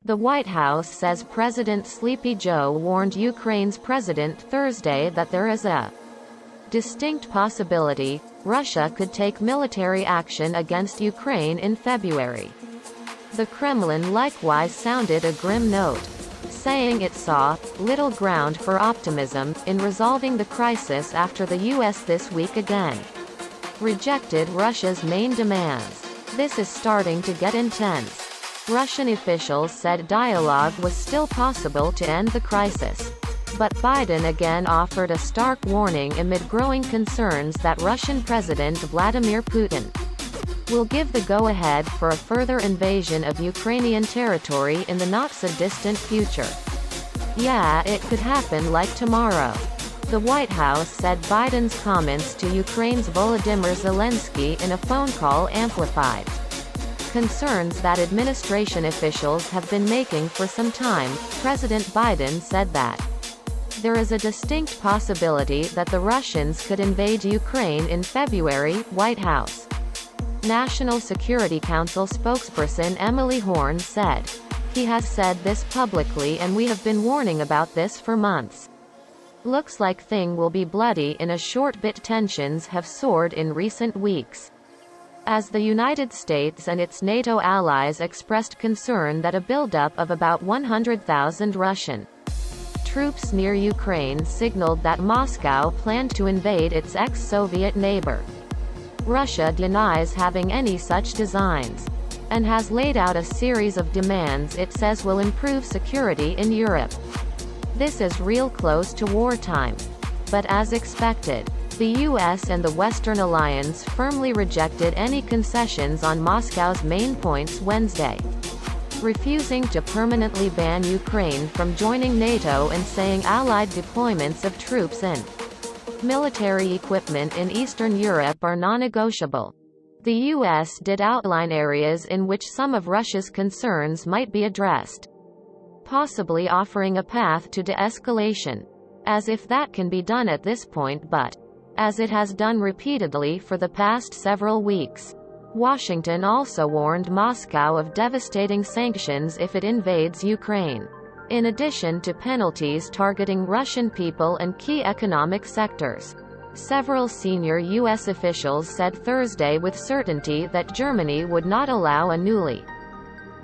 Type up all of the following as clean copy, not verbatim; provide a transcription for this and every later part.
The White House says President Sleepy Joe warned Ukraine's president Thursday that there is a distinct possibility Russia could take military action against Ukraine in February. The Kremlin likewise sounded a grim note, saying it saw little ground for optimism in resolving the crisis after the U.S. this week again rejected Russia's main demands. This is starting to get intense. Russian officials said dialogue was still possible to end the crisis. But Biden again offered a stark warning amid growing concerns that Russian President Vladimir Putin will give the go-ahead for a further invasion of Ukrainian territory in the not-so-distant future. Yeah, it could happen like tomorrow. The White House said Biden's comments to Ukraine's Volodymyr Zelensky in a phone call amplified concerns that administration officials have been making for some time. President Biden said that there is a distinct possibility that the Russians could invade Ukraine in February. White House National Security Council spokesperson Emily Horne said, "He has said this publicly and we have been warning about this for months. Looks like thing will be bloody in a short bit. Tensions have soared in recent weeks as the United States and its NATO allies expressed concern that a buildup of about 100,000 Russian troops near Ukraine signaled that Moscow planned to invade its ex-Soviet neighbor. Russia denies having any such designs, and has laid out a series of demands it says will improve security in Europe. This is real close to wartime. But as expected, the U.S. and the Western alliance firmly rejected any concessions on Moscow's main points Wednesday, refusing to permanently ban Ukraine from joining NATO and saying allied deployments of troops and military equipment in Eastern Europe are non-negotiable. The U.S. did outline areas in which some of Russia's concerns might be addressed, possibly offering a path to de-escalation. As if that can be done at this point, but as it has done repeatedly for the past several weeks. Washington also warned Moscow of devastating sanctions if it invades Ukraine, in addition to penalties targeting Russian people and key economic sectors. Several senior U.S. officials said Thursday with certainty that Germany would not allow a newly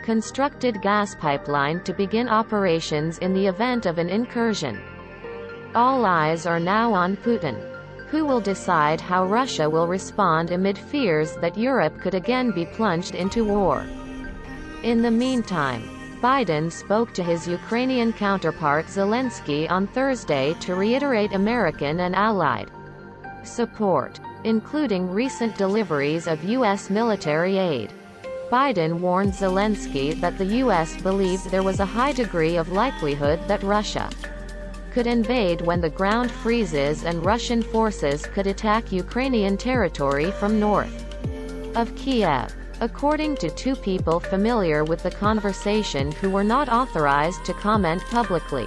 constructed gas pipeline to begin operations in the event of an incursion. All eyes are now on Putin, who will decide how Russia will respond amid fears that Europe could again be plunged into war. In the meantime, Biden spoke to his Ukrainian counterpart Zelensky on Thursday to reiterate American and allied support, including recent deliveries of U.S. military aid. Biden warned Zelensky that the U.S. believed there was a high degree of likelihood that Russia could invade when the ground freezes and Russian forces could attack Ukrainian territory from north of Kiev. According to two people familiar with the conversation who were not authorized to comment publicly,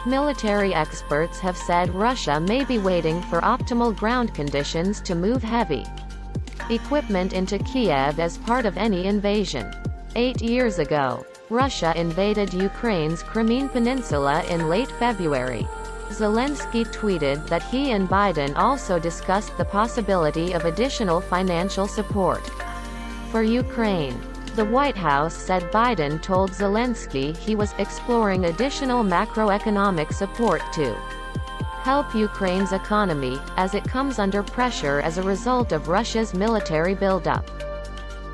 military experts have said Russia may be waiting for optimal ground conditions to move heavy equipment into Kiev as part of any invasion. 8 years ago, Russia invaded Ukraine's Crimean Peninsula in late February. Zelensky tweeted that he and Biden also discussed the possibility of additional financial support for Ukraine. The White House said Biden told Zelensky he was exploring additional macroeconomic support to help Ukraine's economy, as it comes under pressure as a result of Russia's military buildup.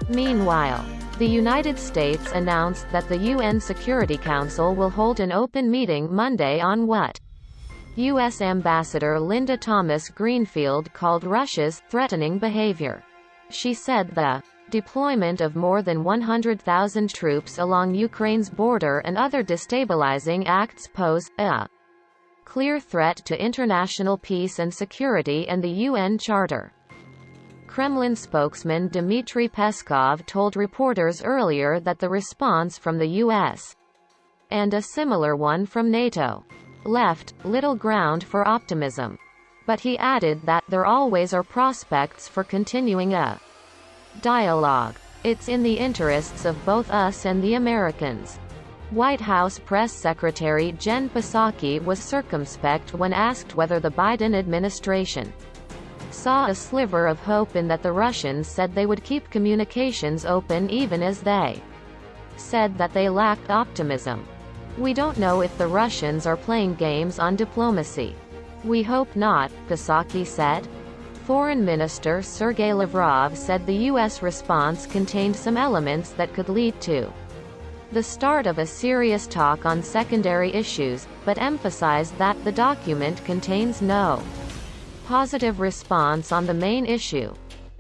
Meanwhile, the United States announced that the UN Security Council will hold an open meeting Monday on what U.S. Ambassador Linda Thomas-Greenfield called Russia's threatening behavior. She said the deployment of more than 100,000 troops along Ukraine's border and other destabilizing acts pose a clear threat to international peace and security and the UN Charter. Kremlin spokesman Dmitry Peskov told reporters earlier that the response from the U.S. and a similar one from NATO left little ground for optimism. But he added that there always are prospects for continuing a dialogue. It's in the interests of both us and the Americans White House Press Secretary Jen Psaki was circumspect when asked whether the Biden administration saw a sliver of hope in that the Russians said they would keep communications open even as they said that they lacked optimism. "We don't know if the Russians are playing games on diplomacy. We hope not," Psaki said. Foreign Minister Sergei Lavrov said the U.S. response contained some elements that could lead to the start of a serious talk on secondary issues, but emphasized that the document contains no positive response on the main issue.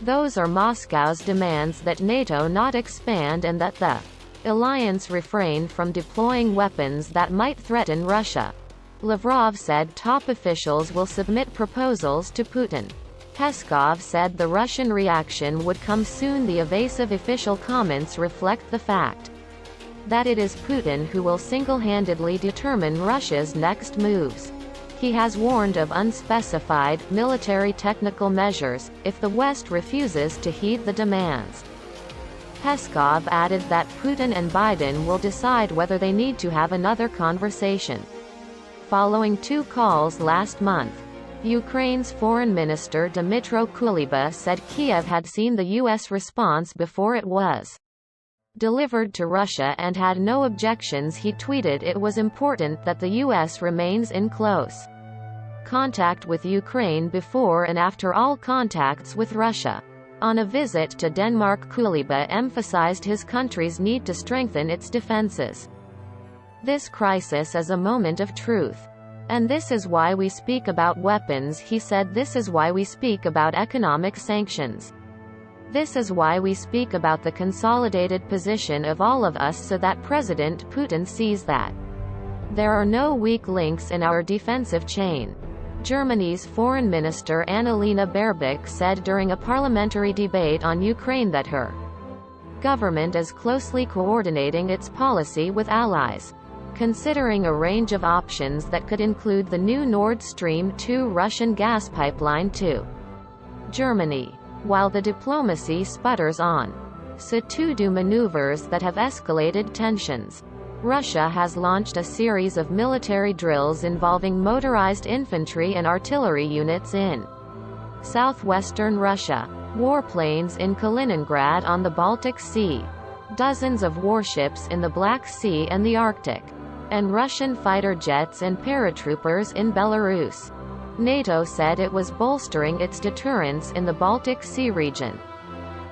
Those are Moscow's demands that NATO not expand and that the alliance refrain from deploying weapons that might threaten Russia. Lavrov said top officials will submit proposals to Putin. Peskov said the Russian reaction would come soon. The evasive official comments reflect the fact that it is Putin who will single-handedly determine Russia's next moves. He has warned of unspecified, military technical measures, if the West refuses to heed the demands. Peskov added that Putin and Biden will decide whether they need to have another conversation. Following two calls last month, Ukraine's Foreign Minister Dmytro Kuleba said Kiev had seen the U.S. response before it was delivered to Russia and had no objections. He tweeted it was important that the U.S. remains in close contact with Ukraine before and after all contacts with Russia. On a visit to Denmark, Kuleba emphasized his country's need to strengthen its defenses. "This crisis is a moment of truth. And this is why we speak about weapons," he said. "This is why we speak about economic sanctions. This is why we speak about the consolidated position of all of us so that President Putin sees that there are no weak links in our defensive chain." Germany's Foreign Minister Annalena Baerbock said during a parliamentary debate on Ukraine that her government is closely coordinating its policy with allies, considering a range of options that could include the new Nord Stream 2 Russian gas pipeline to Germany. While the diplomacy sputters on so too do maneuvers that have escalated tensions. Russia has launched a series of military drills involving motorized infantry and artillery units in southwestern Russia, warplanes in Kaliningrad on the Baltic Sea, dozens of warships in the Black Sea and the Arctic, and Russian fighter jets and paratroopers in Belarus. NATO said it was bolstering its deterrence in the Baltic Sea region.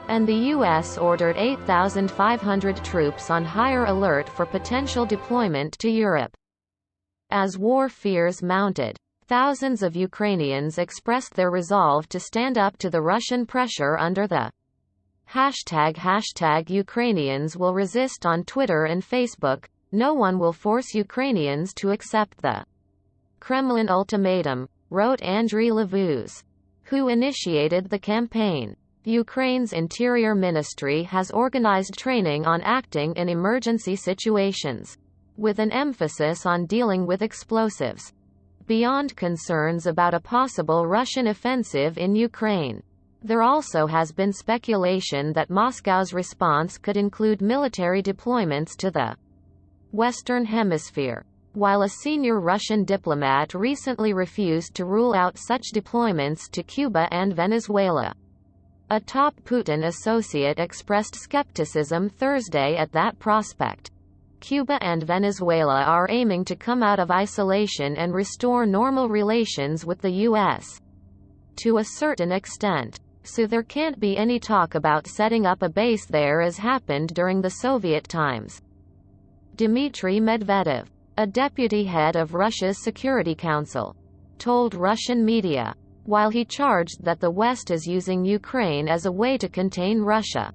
And the U.S. ordered 8,500 troops on higher alert for potential deployment to Europe. As war fears mounted, thousands of Ukrainians expressed their resolve to stand up to the Russian pressure under the hashtag Ukrainians will resist on Twitter and Facebook. "No one will force Ukrainians to accept the Kremlin ultimatum," wrote Andriy Levuz, who initiated the campaign. Ukraine's Interior Ministry has organized training on acting in emergency situations, with an emphasis on dealing with explosives. Beyond concerns about a possible Russian offensive in Ukraine, there also has been speculation that Moscow's response could include military deployments to the Western Hemisphere. While a senior Russian diplomat recently refused to rule out such deployments to Cuba and Venezuela, a top Putin associate expressed skepticism Thursday at that prospect. Cuba and Venezuela are aiming to come out of isolation and restore normal relations with the U.S. to a certain extent. So there can't be any talk about setting up a base there as happened during the Soviet times. Dmitry Medvedev, a deputy head of Russia's Security Council, told Russian media, while he charged that the West is using Ukraine as a way to contain Russia,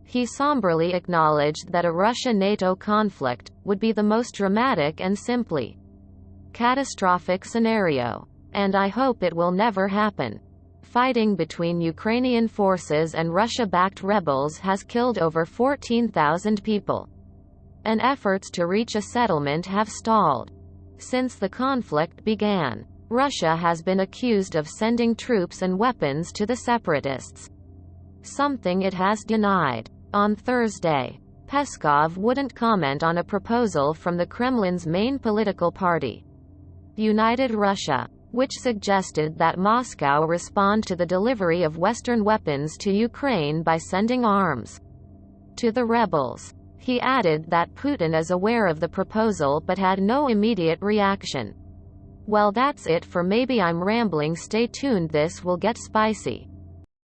he somberly acknowledged that a Russia-NATO conflict would be the most dramatic and simply catastrophic scenario. And I hope it will never happen. Fighting between Ukrainian forces and Russia-backed rebels has killed over 14,000 people, and efforts to reach a settlement have stalled. Since the conflict began, Russia has been accused of sending troops and weapons to the separatists, something it has denied. On Thursday, Peskov wouldn't comment on a proposal from the Kremlin's main political party, United Russia, which suggested that Moscow respond to the delivery of Western weapons to Ukraine by sending arms to the rebels. He added that Putin is aware of the proposal but had no immediate reaction. Well, that's it for Maybe I'm Rambling. Stay tuned, this will get spicy.